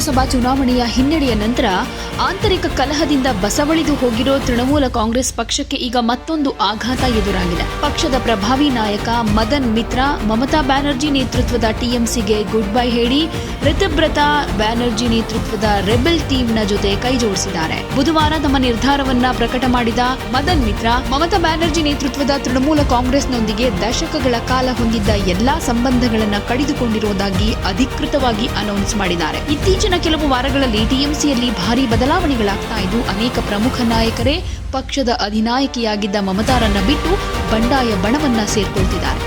ಲೋಕಸಭಾ ಚುನಾವಣೆಯ ಹಿನ್ನಡೆಯ ನಂತರ ಆಂತರಿಕ ಕಲಹದಿಂದ ಬಸವಳಿದು ಹೋಗಿರೋ ತೃಣಮೂಲ ಕಾಂಗ್ರೆಸ್ ಪಕ್ಷಕ್ಕೆ ಈಗ ಮತ್ತೊಂದು ಆಘಾತ ಎದುರಾಗಿದೆ. ಪಕ್ಷದ ಪ್ರಭಾವಿ ನಾಯಕ ಮದನ್ ಮಿತ್ರ ಮಮತಾ ಬ್ಯಾನರ್ಜಿ ನೇತೃತ್ವದ ಟಿಎಂಸಿಗೆ ಗುಡ್ ಬೈ ಹೇಳಿ ರಿತುಬ್ರತ ಬ್ಯಾನರ್ಜಿ ನೇತೃತ್ವದ ರೆಬೆಲ್ ಟೀಮ್ನ ಜೊತೆ ಕೈ ಜೋಡಿಸಿದ್ದಾರೆ. ಬುಧವಾರ ತಮ್ಮ ನಿರ್ಧಾರವನ್ನ ಪ್ರಕಟ ಮಾಡಿದ ಮದನ್ ಮಿತ್ರ ಮಮತಾ ಬ್ಯಾನರ್ಜಿ ನೇತೃತ್ವದ ತೃಣಮೂಲ ಕಾಂಗ್ರೆಸ್ನೊಂದಿಗೆ ದಶಕಗಳ ಕಾಲ ಹೊಂದಿದ್ದ ಎಲ್ಲಾ ಸಂಬಂಧಗಳನ್ನು ಕಡಿದುಕೊಂಡಿರುವುದಾಗಿ ಅಧಿಕೃತವಾಗಿ ಅನೌನ್ಸ್ ಮಾಡಿದ್ದಾರೆ. ಇತ್ತೀಚಿನ ಕೆಲವು ವಾರಗಳಲ್ಲಿ ಟಿಎಂಸಿಯಲ್ಲಿ ಭಾರಿ ಬದಲಾವಣೆಗಳಾಗ್ತಾ ಇದ್ದು ಅನೇಕ ಪ್ರಮುಖ ನಾಯಕರೇ ಪಕ್ಷದ ಅಧಿನಾಯಕಿಯಾಗಿದ್ದ ಮಮತಾರನ್ನ ಬಿಟ್ಟು ಬಂಡಾಯ ಬಣವನ್ನ ಸೇರ್ಕೊಳ್ತಿದ್ದಾರೆ.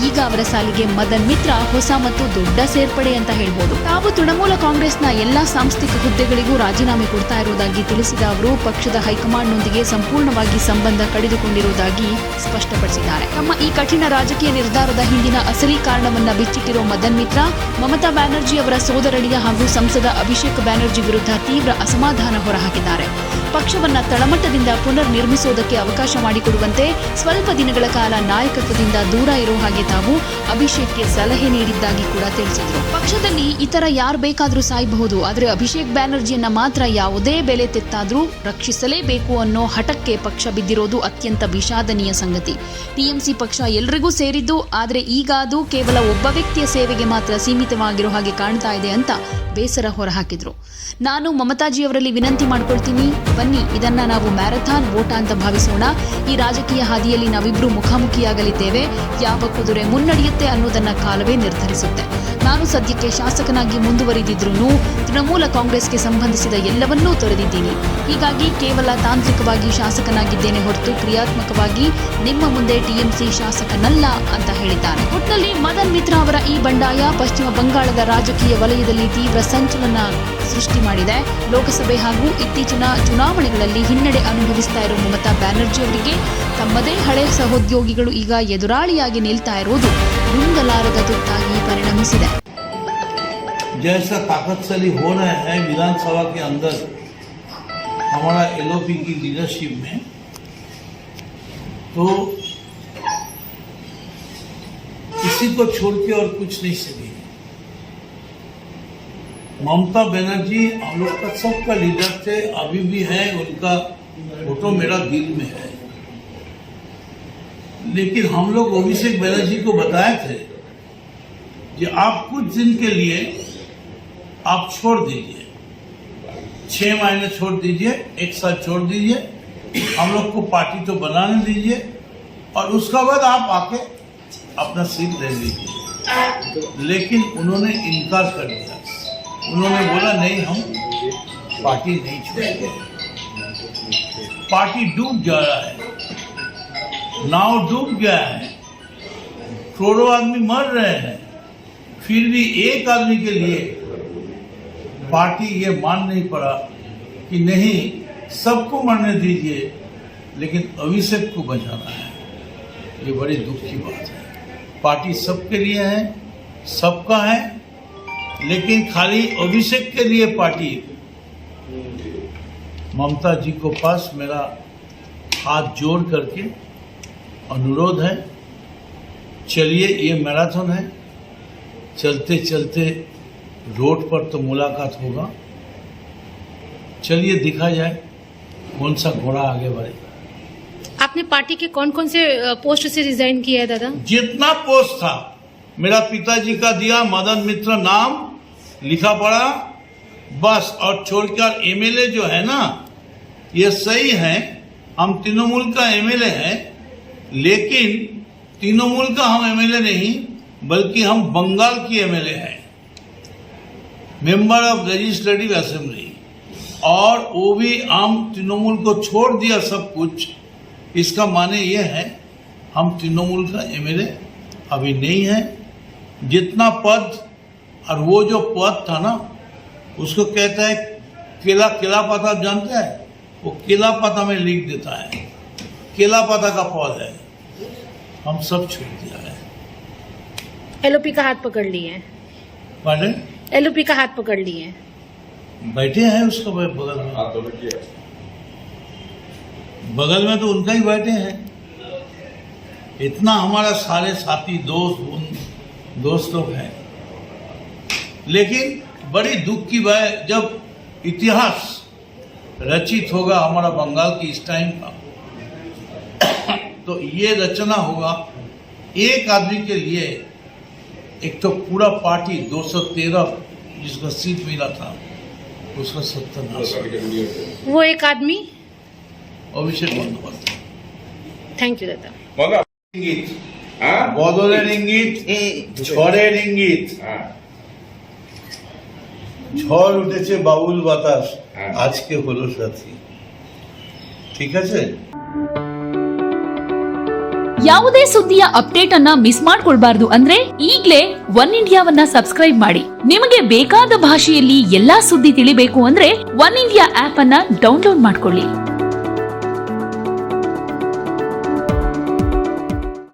ಈಗ ಅವರ ಸಾಲಿಗೆ ಮದನ್ ಮಿತ್ರ ಹೊಸ ಮತ್ತು ದೊಡ್ಡ ಸೇರ್ಪಡೆ ಅಂತ ಹೇಳ್ಬೋದು. ತಾವು ತೃಣಮೂಲ ಕಾಂಗ್ರೆಸ್ನ ಎಲ್ಲಾ ಸಾಂಸ್ಥಿಕ ಹುದ್ದೆಗಳಿಗೂ ರಾಜೀನಾಮೆ ಕೊಡ್ತಾ ಇರುವುದಾಗಿ ತಿಳಿಸಿದ ಅವರು ಪಕ್ಷದ ಹೈಕಮಾಂಡ್ನೊಂದಿಗೆ ಸಂಪೂರ್ಣವಾಗಿ ಸಂಬಂಧ ಕಡಿದುಕೊಂಡಿರುವುದಾಗಿ ಸ್ಪಷ್ಟಪಡಿಸಿದ್ದಾರೆ. ತಮ್ಮ ಈ ಕಠಿಣ ರಾಜಕೀಯ ನಿರ್ಧಾರದ ಹಿಂದಿನ ಅಸಲಿ ಕಾರಣವನ್ನ ಬಿಚ್ಚಿಟ್ಟಿರೋ ಮದನ್ ಮಿತ್ರ ಮಮತಾ ಬ್ಯಾನರ್ಜಿ ಅವರ ಸೋದರಳಿಯ ಹಾಗೂ ಸಂಸದ ಅಭಿಷೇಕ್ ಬ್ಯಾನರ್ಜಿ ವಿರುದ್ಧ ತೀವ್ರ ಅಸಮಾಧಾನ ಹೊರಹಾಕಿದ್ದಾರೆ. ಪಕ್ಷವನ್ನ ತಳಮಟ್ಟದಿಂದ ಪುನರ್ ನಿರ್ಮಿಸುವುದಕ್ಕೆ ಅವಕಾಶ ಮಾಡಿಕೊಡುವಂತೆ ಸ್ವಲ್ಪ ದಿನಗಳ ಕಾಲ ನಾಯಕತ್ವದಿಂದ ದೂರ ಇರೋ ಹಾಗೆ ತಾವು ಅಭಿಷೇಕ್ಗೆ ಸಲಹೆ ನೀಡಿದ್ದಾಗಿ ಕೂಡ ತಿಳಿಸಿದರು. ಪಕ್ಷದಲ್ಲಿ ಇತರ ಯಾರು ಬೇಕಾದರೂ ಸಾಯಬಹುದು, ಆದರೆ ಅಭಿಷೇಕ್ ಬ್ಯಾನರ್ಜಿಯನ್ನ ಮಾತ್ರ ಯಾವುದೇ ಬೆಲೆ ತೆತ್ತಾದ್ರೂ ರಕ್ಷಿಸಲೇಬೇಕು ಅನ್ನೋ ಹಠಕ್ಕೆ ಪಕ್ಷ ಬಿದ್ದಿರೋದು ಅತ್ಯಂತ ವಿಷಾದನೀಯ ಸಂಗತಿ. ಟಿಎಂಸಿ ಪಕ್ಷ ಎಲ್ರಿಗೂ ಸೇರಿದ್ದು, ಆದರೆ ಈಗ ಅದು ಕೇವಲ ಒಬ್ಬ ವ್ಯಕ್ತಿಯ ಸೇವೆಗೆ ಮಾತ್ರ ಸೀಮಿತವಾಗಿರೋ ಹಾಗೆ ಕಾಣ್ತಾ ಇದೆ ಅಂತ ಬೇಸರ ಹೊರಹಾಕಿದ್ರು. ನಾನು ಮಮತಾಜಿಯವರಲ್ಲಿ ವಿನಂತಿ ಮಾಡ್ಕೊಳ್ತೀನಿ, ಬನ್ನಿ ಇದನ್ನ ನಾವು ಮ್ಯಾರಥಾನ್ ಓಟ ಅಂತ ಭಾವಿಸೋಣ. ಈ ರಾಜಕೀಯ ಹಾದಿಯಲ್ಲಿ ನಾವಿಬ್ರು ಮುಖಾಮುಖಿಯಾಗಲಿದ್ದೇವೆ. ಯಾವ ಕುದುರೆ ಮುನ್ನಡೆಯುತ್ತೆ ಅನ್ನೋದನ್ನ ಕಾಲವೇ ನಿರ್ಧರಿಸುತ್ತೆ. ನಾನು ಸದ್ಯಕ್ಕೆ ಶಾಸಕನಾಗಿ ಮುಂದುವರಿದಿದ್ರೂ ತೃಣಮೂಲ ಕಾಂಗ್ರೆಸ್ಗೆ ಸಂಬಂಧಿಸಿದ ಎಲ್ಲವನ್ನೂ ತೊರೆದಿದ್ದೀನಿ. ಹೀಗಾಗಿ ಕೇವಲ ತಾಂತ್ರಿಕವಾಗಿ ಶಾಸಕನಾಗಿದ್ದೇನೆ ಹೊರತು ಕ್ರಿಯಾತ್ಮಕವಾಗಿ ನಿಮ್ಮ ಮುಂದೆ ಟಿಎಂಸಿ ಶಾಸಕನಲ್ಲ ಅಂತ ಹೇಳಿದ್ದಾರೆ. ಒಟ್ಟಿನಲ್ಲಿ ಮದನ್ ಮಿತ್ರ ಅವರ ಈ ಬಂಡಾಯ ಪಶ್ಚಿಮ ಬಂಗಾಳದ ರಾಜಕೀಯ ವಲಯದಲ್ಲಿ ತೀವ್ರ ಸಂಚಲನ ಸೃಷ್ಟಿ ಮಾಡಿದೆ. ಲೋಕಸಭೆ ಹಾಗೂ ಇತ್ತೀಚಿನ ಚುನಾವಣೆಗಳಲ್ಲಿ ಹಿನ್ನಡೆ ಅನುಭವಿಸ್ತಾ ಇರುವ ಮಮತಾ ಬ್ಯಾನರ್ಜಿ ಅವರಿಗೆ ತಮ್ಮದೇ ಹಳೆ ಸಹೋದ್ಯೋಗಿಗಳು ಈಗ ಎದುರಾಳಿಯಾಗಿ ನಿಲ್ತಾ ಇರುವುದು ನುಂಗಲಾರದ ತುತ್ತಾಗಿ ಪರಿಣಮಿಸಿದೆ. जैसा ताकतशाली हो रहे हैं विधानसभा के अंदर हमारा एलओपी की लीडरशिप में, तो किसी को छोड़ के और कुछ नहीं सकेगी. ममता बनर्जी हम लोग का सबका लीडर थे, अभी भी है, उनका फोटो मेरा दिल में है. लेकिन हम लोग अभिषेक बनर्जी को बताए थे कि आप कुछ दिन के लिए आप छोड़ दीजिए, 6 महीने छोड़ दीजिए, 1 साल छोड़ दीजिए, हम लोग को पार्टी तो बनाने दीजिए और उसका बाद आप आके अपना सीट ले लीजिए. लेकिन उन्होंने इनकार कर दिया. उन्होंने बोला नहीं, हम पार्टी नहीं छोड़ेंगे. पार्टी डूब जा रहा है, नाव डूब गया है, करोड़ों आदमी मर रहे हैं, फिर भी एक आदमी के लिए पार्टी ये मान नहीं पड़ा कि नहीं, सबको मरने दीजिए लेकिन अभिषेक को बचाना है. ये बड़ी दुख की बात है. पार्टी सबके लिए है, सबका है, लेकिन खाली अभिषेक के लिए पार्टी. ममता जी को पास मेरा हाथ जोड़ करके अनुरोध है, चलिए ये मैराथन है, चलते चलते रोड पर तो मुलाकात होगा. चलिए दिखा जाए कौन सा घोड़ा आगे बढ़ेगा. आपने पार्टी के कौन कौन से पोस्ट से रिजाइन किया है दादा? जितना पोस्ट था मेरा पिताजी का दिया, मदन मित्र नाम लिखा पड़ा बस. और छोड़कर एमएलए जो है ना, ये सही है, हम तृणमूल का एमएलए है, लेकिन तृणमूल का हम एमएलए नहीं बल्कि हम बंगाल की एमएलए हैं, मेंबर ऑफ लेजिस्लेटिव असेंबली. और वो भी हम तृणमूल को छोड़ दिया सब कुछ. इसका माने ये है हम तृणमूल का एमएलए अभी नहीं है. जितना पद, और वो जो पद था ना उसको कहता है केला. केला पता आप जानते हैं? वो केला पता में लिख देता है, केला पता का पद है. हम सब छोड़ दिया है. एलओपी का हाथ पकड़ लिए हैं. पढ़े एलओपी का हाथ पकड़ लिए हैं. बैठे हैं उसका बगल में. बगल में तो उनका ही बैठे हैं. इतना हमारा सारे साथी दोस्त लोग हैं. लेकिन बड़ी दुख की बात है जब इतिहास रचित होगा हमारा बंगाल की इस टाइम का, तो ये रचना होगा एक आदमी के लिए। एक तो पूरा पार्टी 213 जिसका सीट मिला था उसका 70 वो एक आदमी। অভিষেক বন্দ্যোপাধ্যায়। थैंक यू दादा। ইঙ্গিত, বদলের ইঙ্গিত, ঝড়ের ইঙ্গিত। ঝড় উঠেছে বাউল বাতাস, আজকে হলো সাথী। ঠিক আছে। ಯಾವುದೇ ಸುದ್ದಿಯ ಅಪ್ಡೇಟ್ ಅನ್ನ ಮಿಸ್ ಮಾಡ್ಕೊಳ್ಬಾರ್ದು ಅಂದ್ರೆ ಈಗ್ಲೇ ಒನ್ ಇಂಡಿಯಾವನ್ನ ಸಬ್ಸ್ಕ್ರೈಬ್ ಮಾಡಿ. ನಿಮಗೆ ಬೇಕಾದ ಭಾಷೆಯಲ್ಲಿ ಎಲ್ಲಾ ಸುದ್ದಿ ತಿಳಿಬೇಕು ಅಂದ್ರೆ ಒನ್ ಇಂಡಿಯಾ ಆಪ್ ಅನ್ನ ಡೌನ್ಲೋಡ್ ಮಾಡ್ಕೊಳ್ಳಿ.